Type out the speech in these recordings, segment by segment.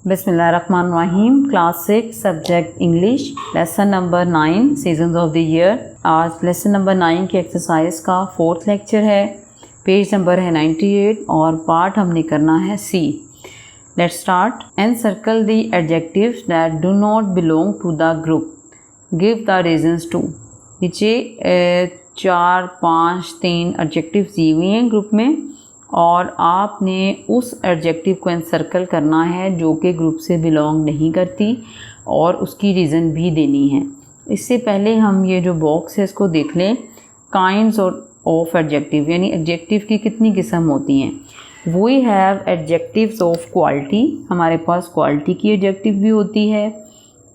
बिस्मिल्लाहिर्रहमानिर्रहीम। Class 6 subject English, lesson number 9 seasons of the year. आज lesson number 9 की exercise का 4th लेक्चर है। पेज नंबर है 98 और पार्ट हमने करना है C. Let's start. Encircle the adjectives that do not belong to the group, give the reasons too. नीचे 4, 5, 3 एडजेक्टिव्स दी हुई हैं ग्रुप में और आपने उस एडजेक्टिव को एनसर्कल करना है जो कि ग्रुप से बिलोंग नहीं करती और उसकी रीज़न भी देनी है। इससे पहले हम ये जो बॉक्स है इसको देख लें। काइंड्स ऑफ एडजेक्टिव, यानी एडजेक्टिव की कितनी किस्म होती हैं। We have adjectives of quality, हमारे पास क्वालिटी की एडजेक्टिव भी होती है,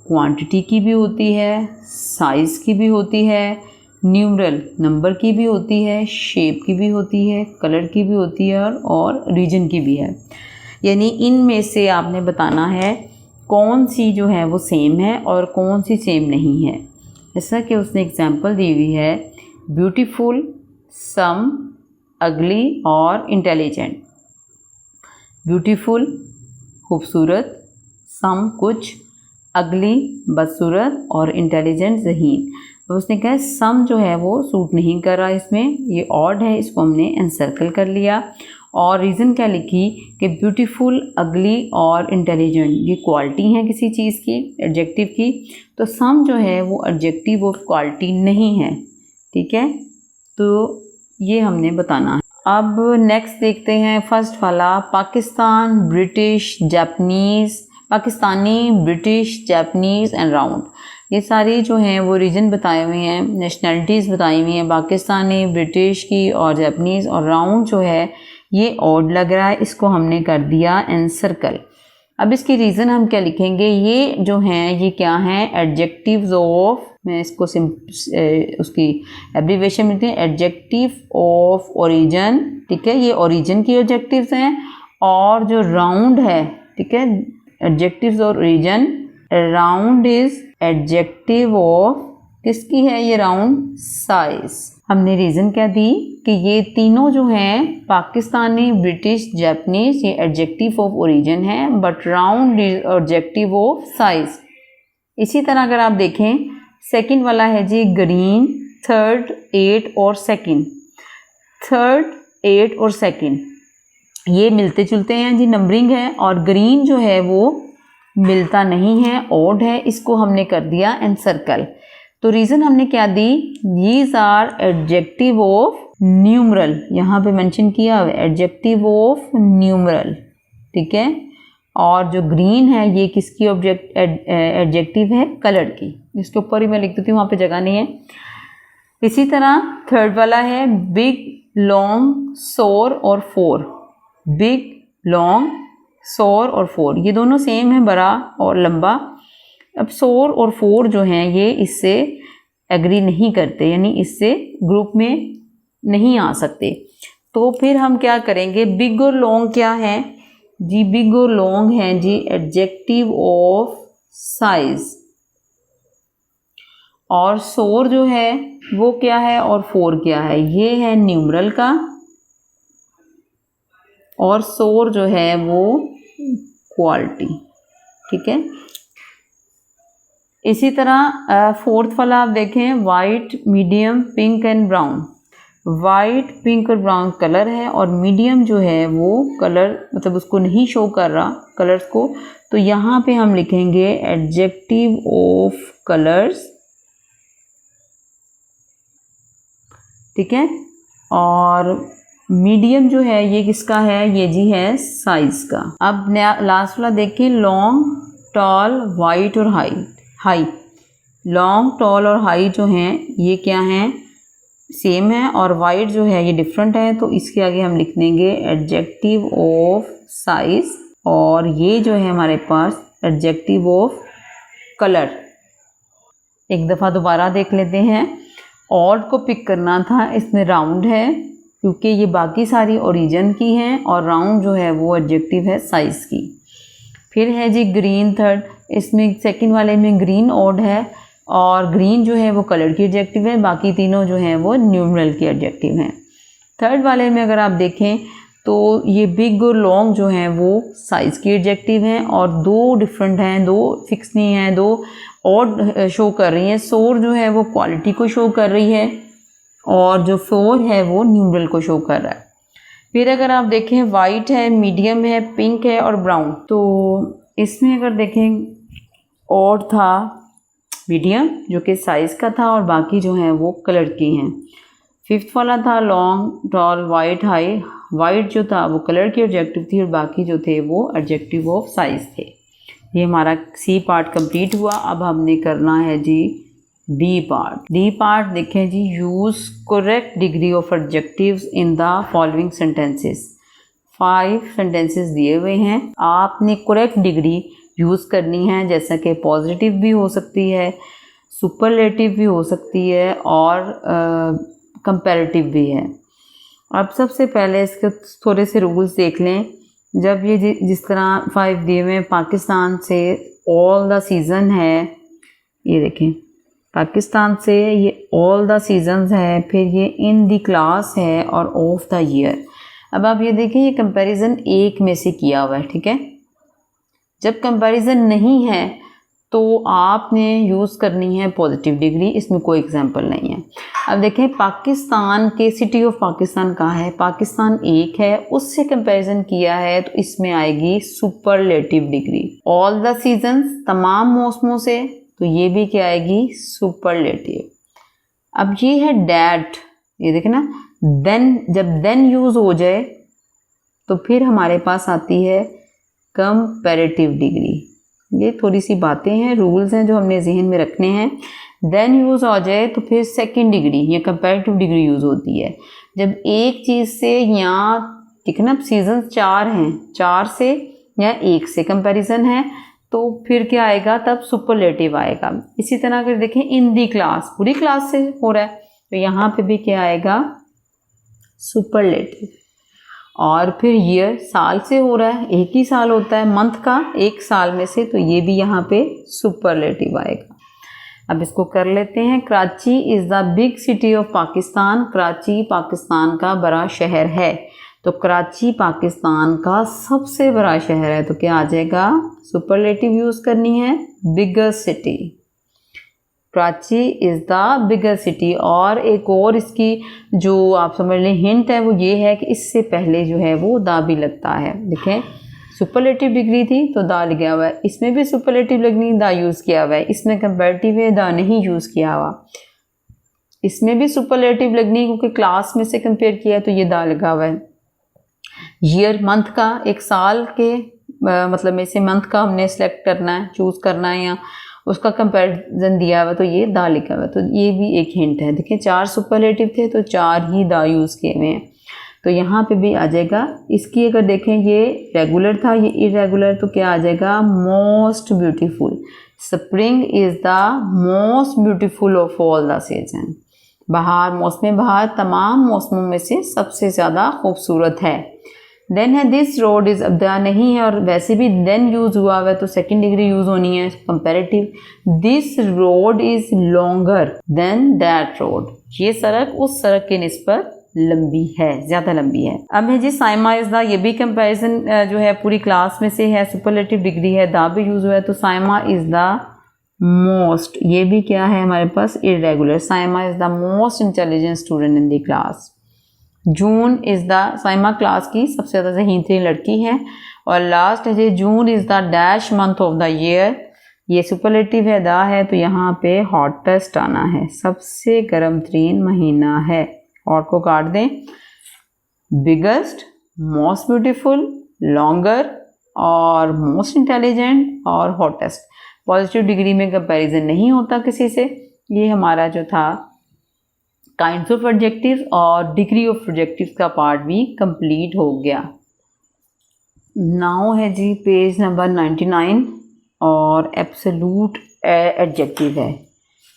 क्वांटिटी की भी होती है, साइज़ की भी होती है, न्यूमरल नंबर की भी होती है, शेप की भी होती है, कलर की भी होती है और रीजन की भी है। यानी इनमें से आपने बताना है कौन सी जो है वो सेम है और कौन सी सेम नहीं है। जैसा कि उसने एग्जांपल दी हुई है, ब्यूटीफुल, सम, अगली और इंटेलिजेंट। ब्यूटीफुल खूबसूरत, सम कुछ, अगली बदसूरत और इंटेलिजेंट ज़हीन। तो उसने कहा सम जो है वो सूट नहीं कर रहा इसमें, ये ऑड है, इसको हमने एनसर्कल कर लिया। और रीज़न क्या लिखी कि ब्यूटीफुल, अगली और इंटेलिजेंट ये क्वालिटी हैं किसी चीज़ की, एडजेक्टिव की। तो सम जो है वो एडजेक्टिव ऑफ क्वालिटी नहीं है, ठीक है। तो ये हमने बताना है। अब नेक्स्ट देखते हैं फर्स्ट वाला, Pakistan, British, Japanese, Pakistani, British, Japanese and round. ये सारी जो हैं वो रीजन बताए हुए हैं, नेशनलिटीज़ बताई हुई हैं, पाकिस्तानी, ब्रिटिश की और जापानीज़। और राउंड जो है ये ऑड लग रहा है, इसको हमने कर दिया एनसर्कल। अब इसकी रीज़न हम क्या लिखेंगे, ये जो हैं ये क्या हैं, एडजेक्टिव्स ऑफ, मैं इसको उसकी एब्रीवेशन में लिखती हूँ, एडजेक्टिव ऑफ ओरिजिन, ठीक है। ये ओरिजिन की एडजेक्टिव्स हैं। और जो राउंड है, ठीक है, एडजेक्टिव्स और origin, round is adjective of, किसकी है ये राउंड, साइज। हमने रीज़न क्या दी कि ये तीनों जो हैं पाकिस्तानी, ब्रिटिश, जापानीज, ये एडजेक्टिव ऑफ ओरिजिन है, but round is adjective of size. इसी तरह अगर आप देखें सेकंड वाला है जी ग्रीन, थर्ड, 8 और सेकंड। थर्ड, 8 और सेकंड ये मिलते जुलते हैं जी, नंबरिंग है। और ग्रीन जो है वो मिलता नहीं है, ऑड है, इसको हमने कर दिया एनसर्कल। तो रीज़न हमने क्या दी, these are adjective of numeral, यहाँ पे मेंशन किया हुआ है एडजेक्टिव ऑफ न्यूमरल, ठीक है। और जो ग्रीन है ये किसकी एडजेक्टिव है, कलर की। इसके ऊपर ही मैं लिख देती हूँ, वहाँ पे जगह नहीं है। इसी तरह थर्ड वाला है बिग, लॉन्ग, सोर और फोर। बिग, लॉन्ग, सोर और फोर ये दोनों सेम है, बड़ा और लंबा। अब सोर और फोर जो हैं ये इससे एग्री नहीं करते, यानी इससे ग्रुप में नहीं आ सकते। तो फिर हम क्या करेंगे, बिग और लॉन्ग क्या है जी, बिग और लॉन्ग हैं जी एडजेक्टिव ऑफ साइज। और सोर जो है वो क्या है और फोर क्या है, ये है न्यूमरल का, और सोर जो है वो क्वालिटी, ठीक है। इसी तरह फोर्थ वाला आप देखें, white, medium, pink and brown. White, pink और ब्राउन कलर है और मीडियम जो है वो कलर मतलब उसको नहीं शो कर रहा कलर्स को। तो यहाँ पे हम लिखेंगे एडजेक्टिव ऑफ कलर्स, ठीक है। और मीडियम जो है ये किसका है, ये जी है साइज का। अब नया लास्ट वाला देखें, लॉन्ग, टॉल, वाइट और हाई। लॉन्ग, टॉल और हाई जो हैं ये क्या हैं, सेम है, और वाइट जो है ये डिफरेंट है। तो इसके आगे हम लिख देंगे एडजेक्टिव ऑफ साइज, और ये जो है हमारे पास एडजेक्टिव ऑफ कलर। एक दफ़ा दोबारा देख लेते हैं। ऑड को पिक करना था, इसमें राउंड है क्योंकि ये बाकी सारी ओरिजिन की हैं, और राउंड जो है वो एडजेक्टिव है साइज़ की। फिर है जी ग्रीन थर्ड, इसमें सेकंड वाले में ग्रीन ऑड है और ग्रीन जो है वो कलर की एडजेक्टिव है, बाकी तीनों जो हैं वो न्यूमरल की एडजेक्टिव हैं। थर्ड वाले में अगर आप देखें तो ये बिग और लॉन्ग जो हैं वो साइज़ की एडजेक्टिव हैं, और दो डिफरेंट हैं, दो फिक्स नहीं हैं, दो और शो कर रही हैं। सोर जो है वो क्वालिटी को शो कर रही है, और जो फोर है वो न्यूमरल को शो कर रहा है। फिर अगर आप देखें वाइट है, मीडियम है, पिंक है और ब्राउन, तो इसमें अगर देखें और था मीडियम जो कि साइज़ का था, और बाकी जो हैं वो कलर की हैं। फिफ्थ वाला था long, tall, white, high. White जो था वो कलर की एडजेक्टिव थी, और बाकी जो थे वो एडजेक्टिव ऑफ साइज़ थे। ये हमारा सी पार्ट कंप्लीट हुआ। अब हमने करना है जी डी पार्ट। डी पार्ट देखें जी, use correct degree of adjectives in the following sentences. 5 sentences दिए हुए हैं, आपने करेक्ट डिग्री यूज़ करनी है, जैसा कि पॉजिटिव भी हो सकती है, सुपरलेटिव भी हो सकती है, और कंपैरेटिव भी है। अब सबसे पहले इसके थोड़े से रूल्स देख लें। जब ये जिस तरह 5 दिए हुए, पाकिस्तान से ऑल द सीज़न है, ये देखें पाकिस्तान से ये ऑल द सीजन्स है, फिर ये इन द क्लास है, और ऑफ द ईयर। अब आप ये देखें, ये कंपैरिजन एक में से किया हुआ है, ठीक है। जब कंपैरिजन नहीं है तो आपने यूज़ करनी है पॉजिटिव डिग्री, इसमें कोई एग्जांपल नहीं है। अब देखें पाकिस्तान के, सिटी ऑफ पाकिस्तान कहाँ है, पाकिस्तान एक है, उससे कंपैरिजन किया है, तो इसमें आएगी superlative degree. All the seasons, तमाम मौसमों से, तो ये भी क्या आएगी, सुपरलेटिव। अब ये है डैट, ये देखें ना, देन, जब देन यूज़ हो जाए तो फिर हमारे पास आती है कंपैरेटिव डिग्री। ये थोड़ी सी बातें हैं, रूल्स हैं जो हमने जहन में रखने हैं। देन यूज़ हो जाए तो फिर सेकंड डिग्री या कंपैरेटिव डिग्री यूज़ होती है। जब एक चीज़ से, यहाँ ठीक है ना, सीजन 4 हैं, 4 से या 1 से कंपैरिजन है, तो फिर क्या आएगा, तब सुपरलेटिव आएगा। इसी तरह अगर देखें इन दी क्लास, पूरी क्लास से हो रहा है, तो यहाँ पे भी क्या आएगा, सुपरलेटिव। और फिर ईयर, साल से हो रहा है, एक ही साल होता है मंथ का, एक साल में से, तो ये भी यहाँ पे सुपरलेटिव आएगा। अब इसको कर लेते हैं। Karachi is the big city of Pakistan. Karachi Pakistan का बड़ा शहर है, तो कराची पाकिस्तान का सबसे बड़ा शहर है, तो क्या आ जाएगा, सुपरलेटिव यूज़ करनी है, bigger city. Karachi is the bigger city. और एक और इसकी जो आप समझ लें हिंट है, वो ये है कि इससे पहले जो है वो दा भी लगता है। देखें सुपरलेटिव डिग्री थी तो दा लिखा हुआ है, इसमें भी सुपरलेटिव लगनी, दा यूज़ किया हुआ है। इसमें कंपैरेटिव है, दा नहीं यूज़ किया हुआ। इसमें भी सुपरलेटिव लगनी क्योंकि क्लास में से कंपेयर किया है, तो ये दा लगा हुआ है। ईयर, मंथ का, एक साल के मतलब में से मंथ का हमने सेलेक्ट करना है, चूज़ करना है, या उसका कंपैरिजन दिया हुआ, तो ये दा लिखा हुआ है, तो ये भी एक हिंट है। देखिए 4 सुपरलेटिव थे तो 4 ही दा यूज़ किए हुए हैं, तो यहाँ पे भी आ जाएगा। इसकी अगर देखें, ये रेगुलर था, ये इरेगुलर, तो क्या आ जाएगा, most beautiful. Spring is the most beautiful of all the season. बहार, मौसम बहार तमाम मौसमों में से सबसे ज़्यादा खूबसूरत है। देन है दिस रोड इज़, अब दा नहीं है और वैसे भी देन यूज़ हुआ हुआ है, तो सेकंड डिग्री यूज़ होनी है, comparative. This road is longer than that road. ये सड़क उस सड़क के निस्बत लंबी है, ज़्यादा लंबी है। अब है जी साइमा इज़ द, ये भी कंपैरिजन जो है पूरी क्लास में से है, सुपरलेटिव डिग्री है, दा भी यूज़ हुआ है, तो साइमा इज़ द मोस्ट, ये भी क्या है हमारे पास, irregular. Saima is the most intelligent student in the class. June is the, Saima class की सबसे ज़्यादा ज़हीन लड़की है। और लास्ट है जी, June is the dash month of the year. ये सुपरलेटिव है, दा है, तो यहाँ पे हॉटेस्ट आना है, सबसे गर्म तरीन महीना है। और को काट दें, बिगेस्ट, मोस्ट ब्यूटीफुल, लॉन्गर और मोस्ट इंटेलिजेंट और हॉटेस्ट। पॉजिटिव डिग्री में कंपैरिजन नहीं होता किसी से। ये हमारा जो था काइंड्स ऑफ एडजेक्टिव्स और डिग्री ऑफ एडजेक्टिव्स का पार्ट भी कंप्लीट हो गया। नाउ है जी पेज नंबर 99 और एब्सोल्यूट एडजेक्टिव है।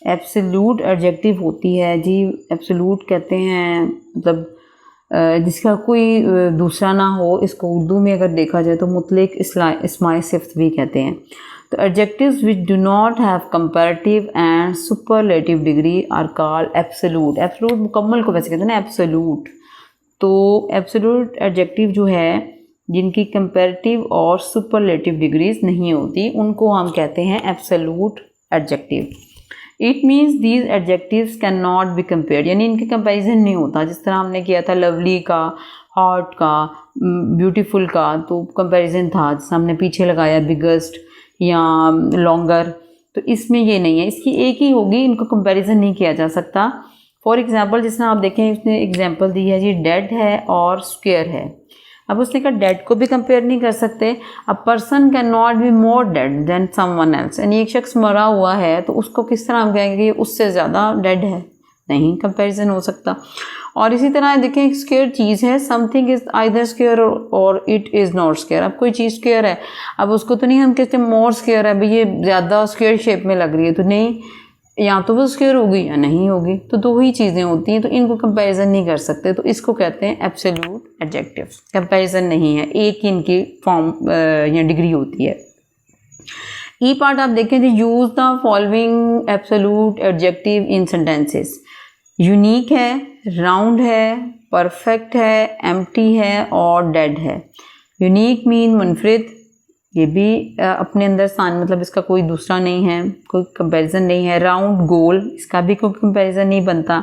एब्सोल्यूट एडजेक्टिव होती है जी, एब्सोल्यूट कहते हैं मतलब जिसका कोई दूसरा ना हो। इसको उर्दू में अगर देखा जाए तो मुतलक इस्माई सिफ्त भी कहते हैं। तो adjectives which do not have comparative and superlative degree are called absolute. Absolute मुकम्मल को वैसे कहते हैं ना एब्सोल्यूट। तो एब्सोल्यूट एडजेक्टिव जो है जिनकी कंपैरेटिव और सुपरलेटिव डिग्रीज नहीं होती उनको हम कहते हैं absolute adjective. It means these adjectives can not be compared, यानी इनके कंपैरिजन नहीं होता। जिस तरह हमने किया था लवली का, हॉट का, ब्यूटीफुल का, तो कंपैरिजन था, जैसे हमने पीछे लगाया बिगेस्ट या लॉन्गर, तो इसमें ये नहीं है, इसकी एक ही होगी, इनको कंपैरिजन नहीं किया जा सकता। फॉर एग्जांपल जिस तरह आप देखें उसने एग्जांपल दी है जी डेड है और स्क्वेयर है। अब उसने कहा डेड को भी कंपेयर नहीं कर सकते। A person can not be more dead than someone else, यानी एक शख्स मरा हुआ है तो उसको किस तरह हम कहेंगे कि उससे ज़्यादा डेड है, नहीं कंपैरिजन हो सकता। और इसी तरह देखें एक स्क्वेयर चीज़ है, समथिंग इज आइदर स्क्वेयर और इट इज़ नॉट स्क्वेयर। अब कोई चीज़ स्क्वेयर है, अब उसको तो नहीं हम कहते मोर स्क्वेयर है, भाई ये ज़्यादा स्क्वेयर शेप में लग रही है, तो नहीं, या तो वो स्क्वेयर होगी या नहीं होगी, तो दो ही चीज़ें होती हैं, तो इनको कंपैरिजन नहीं कर सकते, तो इसको कहते हैं एब्सोल्यूट एडजेक्टिव। कंपैरिजन नहीं है, एक ही इनकी फॉर्म या डिग्री होती है। ई पार्ट आप देखें जी, use the following absolute adjective in sentences. Unique है, राउंड है, परफेक्ट है, एम्प्टी है और डेड है। यूनिक मीन मुनफरिद, ये भी अपने अंदर सान, मतलब इसका कोई दूसरा नहीं है, कोई कंपैरिजन नहीं है। राउंड गोल, इसका भी कोई कंपैरिजन नहीं बनता।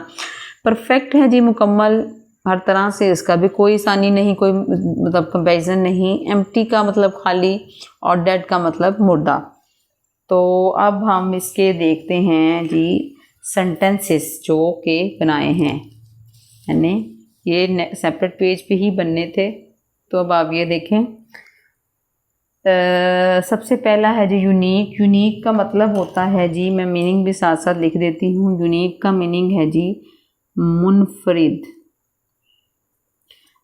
परफेक्ट है जी मुकम्मल हर तरह से, इसका भी कोई सानी नहीं, कोई मतलब कंपैरिजन नहीं। एम्प्टी का मतलब खाली और डेड का मतलब मुर्दा। तो अब हम इसके देखते हैं जी सेंटेंसेस जो के बनाए हैं, यानी ये सेपरेट पेज पे ही बनने थे, तो अब आप ये देखें। सबसे पहला है जी यूनिक। यूनिक का मतलब होता है जी, मैं मीनिंग भी साथ साथ लिख देती हूँ। यूनिक का मीनिंग है जी मुनफरिद।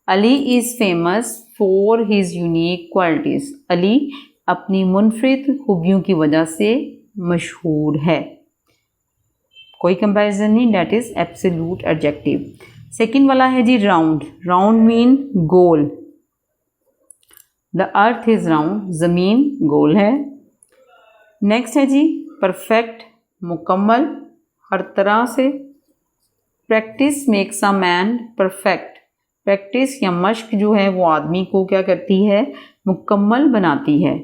Ali is famous for his unique qualities. Ali अपनी मुनफरिद खूबियों की वजह से मशहूर है। कोई कंपैरिजन नहीं, that is absolute adjective. Second वाला है जी राउंड। राउंड मीन गोल। द अर्थ इज़ राउंड, ज़मीन गोल है। नेक्स्ट है जी परफेक्ट, मुकम्मल हर तरह से। Practice makes a man perfect. Practice या मश्क जो है वो आदमी को क्या करती है, मुकम्मल बनाती है।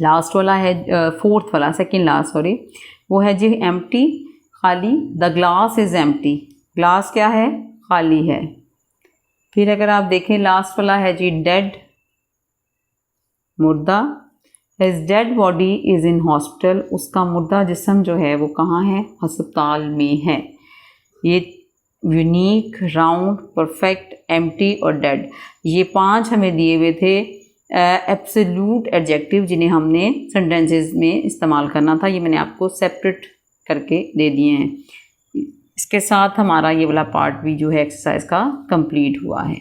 लास्ट वाला है फोर्थ वाला, सेकंड लास्ट सॉरी, वो है जी एम्प्टी, खाली। The glass is empty. Glass क्या है, खाली है। फिर अगर आप देखें लास्ट वाला है जी डेड, मुर्दा। His dead body is in hospital. उसका मुर्दा जिस्म जो है वो कहाँ है, अस्पताल में है। ये यूनिक, राउंड, परफेक्ट, एम्प्टी और डेड, ये 5 हमें दिए हुए थे एब्सोल्यूट एडजेक्टिव जिन्हें हमने सेंटेंसेस में इस्तेमाल करना था। ये मैंने आपको सेपरेट करके दे दिए हैं। इसके साथ हमारा ये वाला पार्ट भी जो है एक्सरसाइज का कंप्लीट हुआ है।